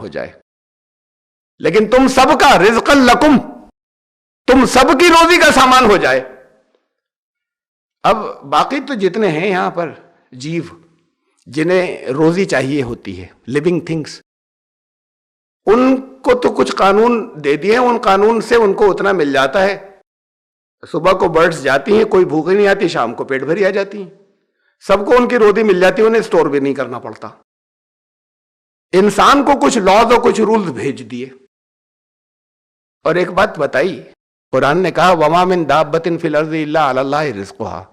ہو جائے. لیکن تم سب کا رزق لکم، تم سب کی روزی کا سامان ہو جائے. اب باقی تو جتنے ہیں یہاں پر جیو جنہیں روزی چاہیے ہوتی ہے، لیونگ تھنگس، ان کو تو کچھ قانون دے دیے ہیں، ان قانون سے ان کو اتنا مل جاتا ہے. صبح کو برڈز جاتی ہیں، کوئی بھوک نہیں آتی، شام کو پیٹ بھری آ جاتی ہیں، سب کو ان کی روزی مل جاتی ہے، انہیں اسٹور بھی نہیں کرنا پڑتا. انسان کو کچھ لاز اور کچھ رولز بھیج دیے. اور ایک بات بتائی، قرآن نے کہا وَمَا مِن دَابَّةٍ فِي الْأَرْضِ إِلَّا عَلَى اللَّهِ رِزْقُهَا.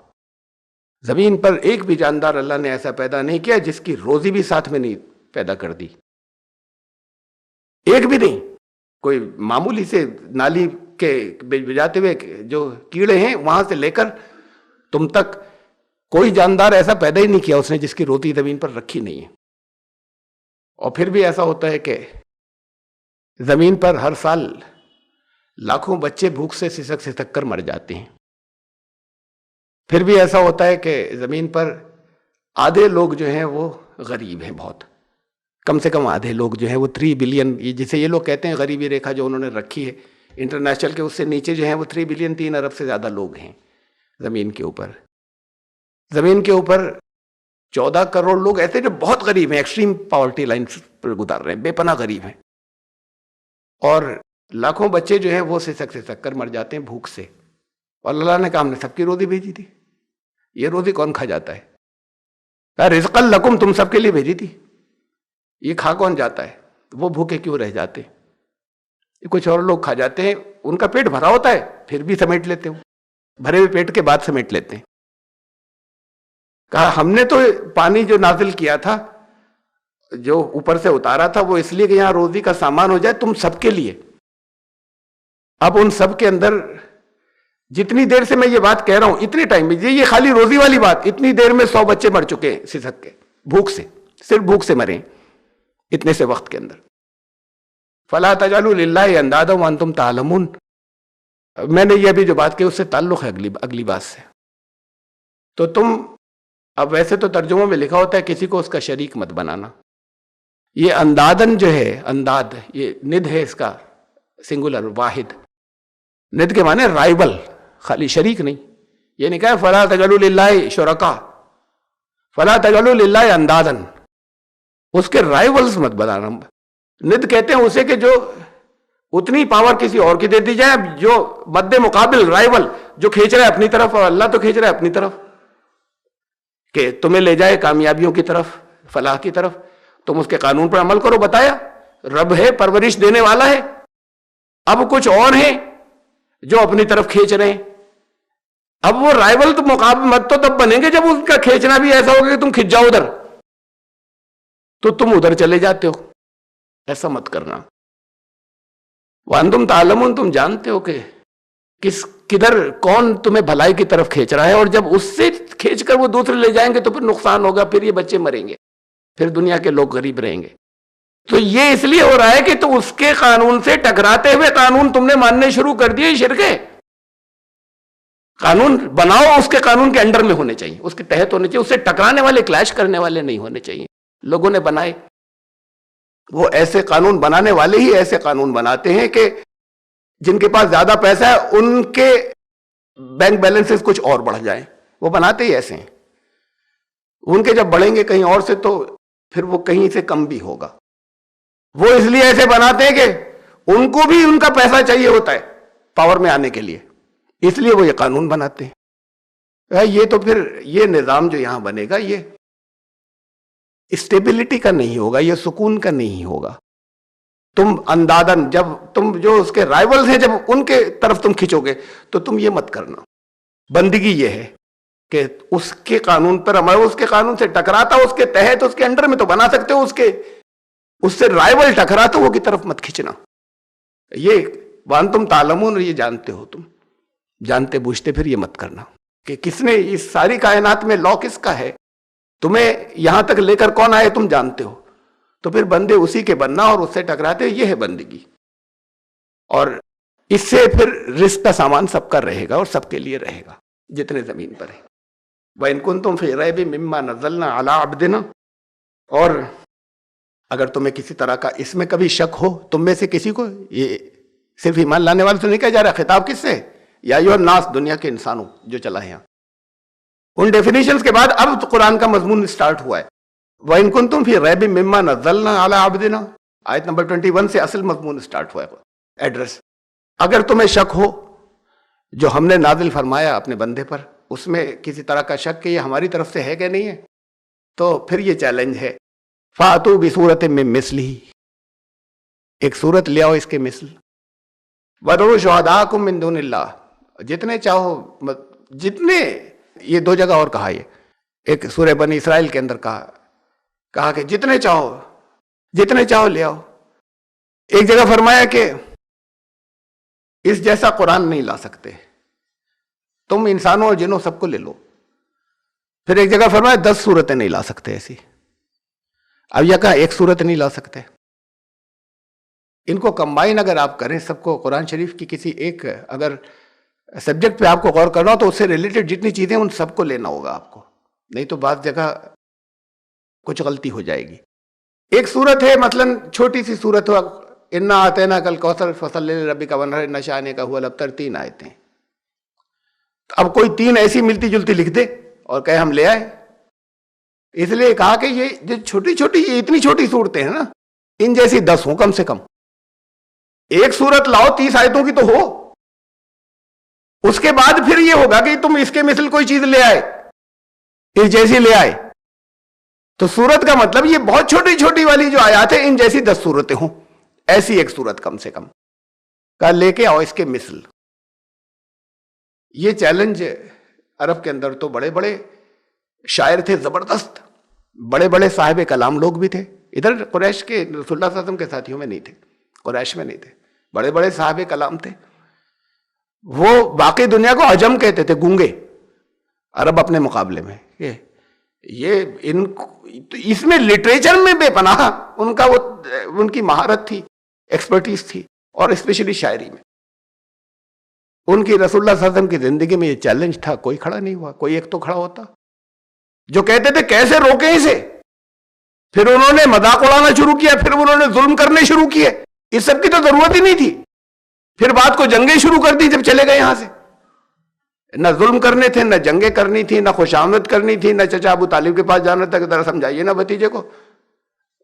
زمین پر ایک بھی جاندار اللہ نے ایسا پیدا نہیں کیا جس کی روزی بھی ساتھ میں نہیں پیدا کر دی. ایک بھی نہیں. کوئی معمولی سے نالی کے بجاتے ہوئے جو کیڑے ہیں وہاں سے لے کر تم تک کوئی جاندار ایسا پیدا ہی نہیں کیا اس نے جس کی روزی زمین پر رکھی نہیں ہے. اور پھر بھی ایسا ہوتا ہے کہ زمین پر ہر سال لاکھوں بچے بھوک سے سسک کر مر جاتے ہیں. پھر بھی ایسا ہوتا ہے کہ زمین پر آدھے لوگ جو ہیں وہ غریب ہیں، بہت کم سے کم آدھے لوگ جو ہیں وہ 3 بلین، جسے یہ لوگ کہتے ہیں غریبی ریکھا جو انہوں نے رکھی ہے انٹرنیشنل کے، اس سے نیچے جو ہیں وہ 3 بلین 3 ارب سے زیادہ لوگ ہیں زمین کے اوپر. زمین کے اوپر 14 کروڑ لوگ ایسے جو بہت غریب ہیں، ایکسٹریم پاورٹی لائن پر گزار رہے ہیں، بے پناہ غریب ہیں. اور لاکھوں بچے جو ہیں وہ سسک کر مر جاتے ہیں بھوک سے. اور اللہ نے کہا ہم نے سب کی روزی بھیجی تھی. یہ روزی کون کھا جاتا ہے؟ رزق لکم، تم سب کے لیے بھیجی تھی. یہ کھا کون جاتا ہے؟ وہ بھوکے کیوں رہ جاتے؟ کچھ اور لوگ کھا جاتے ہیں، ان کا پیٹ بھرا ہوتا ہے پھر بھی سمیٹ لیتے ہو، بھرے ہوئے پیٹ کے بعد سمیٹ لیتے ہیں. کہا ہم نے تو پانی جو نازل کیا تھا، جو اوپر سے اتارا تھا، وہ اس لیے کہ یہاں روزی کا سامان ہو جائے تم سب کے لیے. اب ان سب کے اندر جتنی دیر سے میں یہ بات کہہ رہا ہوں، اتنے ٹائم میں یہ خالی روزی والی بات، اتنی دیر میں 100 بچے مر چکے ہیں سسک کے، بھوک سے، صرف بھوک سے مرے اتنے سے وقت کے اندر. فَلَا تَجْعَلُوا لِلَّهِ أَنْدَادًا وَأَنْتُمْ تَعْلَمُونَ. میں نے یہ ابھی جو بات کی اس سے تعلق ہے اگلی بات سے. تو تم اب ویسے تو ترجموں میں لکھا ہوتا ہے کسی کو اس کا شریک مت بنانا. یہ اندادن جو ہے، انداد یہ ند ہے، اس کا سنگولر واحد. ند کے معنی رائبل، خالی شریک نہیں. یہ نہیں کہا فلا تجعلوا للہ شرکا، فلا تجعلوا للہ اندادن، اس کے رائولز مت بنانا. ند کہتے ہیں اسے کہ جو اتنی پاور کسی اور کی دے دی جائے جو مد مقابل رائول، جو کھینچ رہا ہے اپنی طرف اور اللہ تو کھینچ رہا ہے اپنی طرف، کہ تمہیں لے جائے کامیابیوں کی طرف، فلاح کی طرف. تم اس کے قانون پر عمل کرو. بتایا رب ہے، پرورش دینے والا ہے. اب کچھ اور ہیں جو اپنی طرف کھینچ رہے ہیں. اب وہ رائول تو مقابل مت تو تب بنیں گے جب ان کا کھینچنا بھی ایسا ہوگا کہ تم کھنچ جاؤ ادھر، تو تم ادھر چلے جاتے ہو. ایسا مت کرنا. وَأَنْتُمْ تَعْلَمُونَ، تم جانتے ہو کہ کدھر کون تمہیں بھلائی کی طرف کھینچ رہا ہے. اور جب اس سے کھینچ کر وہ دوسرے لے جائیں گے تو پھر نقصان ہوگا، پھر یہ بچے مریں گے، پھر دنیا کے لوگ غریب رہیں گے. تو یہ اس لیے ہو رہا ہے کہ تو اس کے قانون سے ٹکراتے ہوئے قانون تم نے ماننے شروع کر دیے. شرک ہے. قانون بناؤ اس کے قانون کے انڈر میں ہونے چاہیے، اس کے تحت ہونے چاہیے، اس سے ٹکرانے والے، کلیش کرنے والے نہیں ہونے چاہیے. لوگوں نے بنائے، وہ ایسے قانون بنانے والے ہی ایسے قانون بناتے ہیں کہ جن کے پاس زیادہ پیسہ ہے ان کے بینک بیلنسز کچھ اور بڑھ جائیں. وہ بناتے ہی ایسے ہیں. ان کے جب بڑھیں گے کہیں اور سے تو پھر وہ کہیں سے کم بھی ہوگا. وہ اس لیے ایسے بناتے ہیں کہ ان کو بھی ان کا پیسہ چاہیے ہوتا ہے پاور میں آنے کے لیے، اس لیے وہ یہ قانون بناتے ہیں. یہ تو پھر یہ نظام جو یہاں بنے گا یہ اسٹیبلٹی کا نہیں ہوگا، یہ سکون کا نہیں ہوگا. تم اندادن، جب تم جو اس کے رائولز ہیں جب ان کے طرف تم کھنچو گے تو تم یہ مت کرنا. بندگی یہ ہے کہ اس کے قانون پر عمل، اس کے قانون سے ٹکراتا، اس کے تحت، اس کے انڈر میں تو بنا سکتے ہو، اس سے رائول ٹکراتا وہ کی طرف مت کھینچنا. یہ وانتم تعلمون، یہ جانتے ہو، تم جانتے بوجھتے پھر یہ مت کرنا کہ کس نے اس ساری کائنات میں لا کس کا ہے، تمہیں یہاں تک لے کر کون آئے تم جانتے ہو. تو پھر بندے اسی کے بننا اور اس سے ٹکراتے، یہ ہے بندگی. اور اس سے پھر رزق کا سامان سب کا رہے گا اور سب کے لیے رہے گا جتنے زمین پر ہے. وَإِن كُنتُمْ فِي رَيْبٍ مِّمَّا نَزَّلْنَا عَلَىٰ عَبْدِنَا، اور اگر تمہیں کسی طرح کا اس میں کبھی شک ہو تم میں سے کسی کو، یہ صرف ایمان لانے والے سے نہیں کہا جا رہا، خطاب کس سے؟ یا ایھا الناس، دنیا کے انسانوں جو چلا ہے یہاں۔ ان ڈیفینیشنز کے بعد اب تو قرآن کا مضمون سٹارٹ ہوا ہے، وَإِن كُنتُمْ فِي رَيْبٍ مِّمَّا نَزَّلْنَا عَلَىٰ عَبْدِنَا، آیت نمبر 21 سے اصل مضمون سٹارٹ ہوا ہے، ایڈریس۔ اگر تمہیں شک ہو جو ہم نے نازل فرمایا اپنے بندے پر، اس میں کسی طرح کا شک کہ یہ ہماری طرف سے ہے کہ نہیں ہے، تو پھر یہ چیلنج ہے، فَأْتُوا بِسُورَةٍ مِّن مِّثْلِهِ، ایک صورت لے آؤ اس کے مثل، وَادْعُوا شُهَدَاءَكُم مِّن دُونِ اللَّهِ، جتنے چاہو، جتنے، یہ دو جگہ اور کہا، یہ ایک سورہ بنی اسرائیل کے اندر کہا کہ جتنے چاہو لے آؤ، ایک جگہ فرمایا کہ اس جیسا قرآن نہیں لا سکتے، تم انسانوں اور جنوں سب کو لے لو، پھر ایک جگہ فرمایا 10 صورتیں نہیں لا سکتے ایسی، اب یہ کہا ایک صورت نہیں لا سکتے، ان کو کمبائن اگر آپ کریں سب کو، قرآن شریف کی کسی ایک اگر سبجیکٹ پہ آپ کو غور کرنا ہو تو اس سے ریلیٹڈ جتنی چیزیں ان سب کو لینا ہوگا آپ کو، نہیں تو بعض جگہ کچھ غلطی ہو جائے گی۔ ایک صورت ہے مثلا چھوٹی سی صورت ہو، انا آتینا کل کوثر فصلی لربک ونحر ان شانک هو الابتر، 3 آیتیں، اب کوئی 3 ایسی ملتی جلتی لکھ دے اور کہے ہم لے آئے، اس لیے کہا کہ یہ جو چھوٹی چھوٹی، یہ اتنی چھوٹی صورتیں ہیں نا، ان جیسی 10 ہوں کم سے کم، ایک صورت لاؤ 30 آیتوں کی تو ہو، اس کے بعد پھر یہ ہوگا کہ تم اس کے مثل کوئی چیز لے آئے، اس جیسی لے آئے، تو صورت کا مطلب یہ بہت چھوٹی چھوٹی والی جو آیات ہیں ان جیسی 10 صورتیں ہوں، ایسی ایک صورت کم سے کم کا لے کے آؤ اس کے مثل۔ یہ چیلنج عرب کے اندر تو بڑے بڑے شاعر تھے زبردست، بڑے بڑے صاحب کلام لوگ بھی تھے، ادھر قریش کے رسول اللہ صلی اللہ علیہ وسلم کے ساتھیوں میں نہیں تھے، قریش میں نہیں تھے، بڑے بڑے صاحب کلام تھے، وہ باقی دنیا کو عجم کہتے تھے، گونگے، عرب اپنے مقابلے میں، اس میں لٹریچر میں بے پناہ ان کی مہارت تھی، ایکسپرٹیز تھی، اور اسپیشلی شاعری میں۔ ان کی رسول اللہ صلی اللہ علیہ وسلم کی زندگی میں یہ چیلنج تھا، کوئی کھڑا نہیں ہوا، کوئی ایک تو کھڑا ہوتا جو کہتے تھے کیسے روکیں اسے، پھر انہوں نے مذاق اڑانا شروع کیا، پھر انہوں نے ظلم کرنے شروع کیے، اس سب کی تو ضرورت ہی نہیں تھی، پھر بات کو جنگیں شروع کر دی جب چلے گئے یہاں سے، نہ ظلم کرنے تھے، نہ جنگیں کرنی تھی، نہ خوشامد کرنی تھی، نہ چچا ابو طالب کے پاس جانا تھا کہ ذرا سمجھائیے نا بھتیجے کو،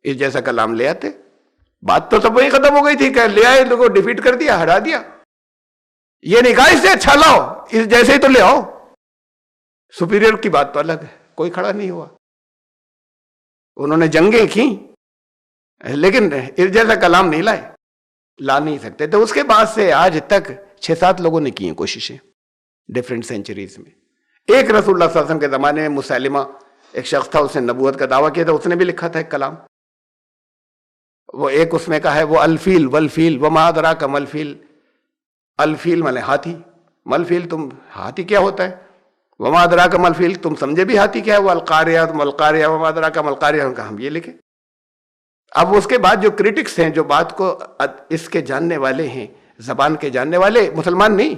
اس جیسا کلام لے آتے، بات تو سب وہی ختم ہو گئی تھی کہ لے آئے، لوگوں ڈیفیٹ کر دیا، ہرا دیا، یہ نہیں کہا اس سے اچھا لاؤ، اس جیسے ہی تو لے آؤ، سپیریئر کی بات تو الگ ہے، کوئی کھڑا نہیں ہوا، انہوں نے جنگیں کی لیکن اس جیسا کلام نہیں لائے، لا نہیں سکتے، تو اس کے بعد سے آج تک 6-7 لوگوں نے کی ہیں کوششیں ڈیفرنٹ سینچریز میں۔ ایک رسول اللہ صلی اللہ علیہ وسلم کے زمانے میں مسیلمہ ایک شخص تھا، اس نے نبوت کا دعویٰ کیا تھا، اس نے بھی لکھا تھا ایک کلام، وہ ایک اس میں کہا ہے وہ الفیل والفیل وما ادراک ملفیل، الفیل مانے ہاتھی، ملفیل تم ہاتھی کیا ہوتا ہے، وما ادراک ملفیل تم سمجھے بھی ہاتھی کیا ہے، وہ القاریہ تم القاریہ وما ادراک ملقاریہ، ان کا ہم یہ لکھیں۔ اب اس کے بعد جو کریٹکس ہیں، جو بات کو اس کے جاننے والے ہیں، زبان کے جاننے والے، مسلمان نہیں،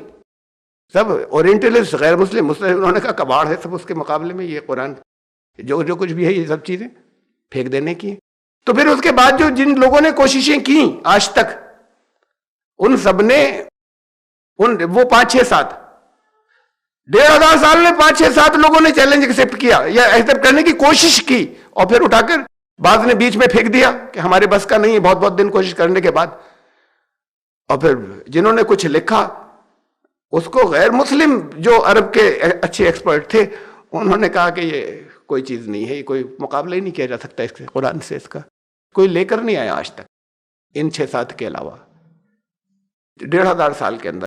سب اورینٹلسٹ، غیر مسلم، انہوں نے کہا کباڑ ہے سب اس کے مقابلے میں، یہ قرآن جو کچھ بھی ہے یہ سب چیزیں پھینک دینے کی ہیں۔ تو پھر اس کے بعد جو جن لوگوں نے کوششیں کی آج تک، ان سب نے وہ 5-6-7 1500 سال میں 5-6-7 لوگوں نے چیلنج ایکسپٹ کیا یا ایکسپٹ کرنے کی کوشش کی، اور پھر اٹھا کر بعض نے بیچ میں پھینک دیا کہ ہمارے بس کا نہیں ہے، بہت بہت دن کوشش کرنے کے بعد، اور پھر جنہوں نے کچھ لکھا اس کو غیر مسلم جو عرب کے اچھے ایکسپرٹ تھے، انہوں نے کہا کہ یہ کوئی چیز نہیں ہے، یہ کوئی مقابلہ ہی نہیں کیا جا سکتا اس کے قرآن سے، اس کا کوئی لے کر نہیں آیا آج تک ان 6-7 کے علاوہ 1500 سال کے اندر۔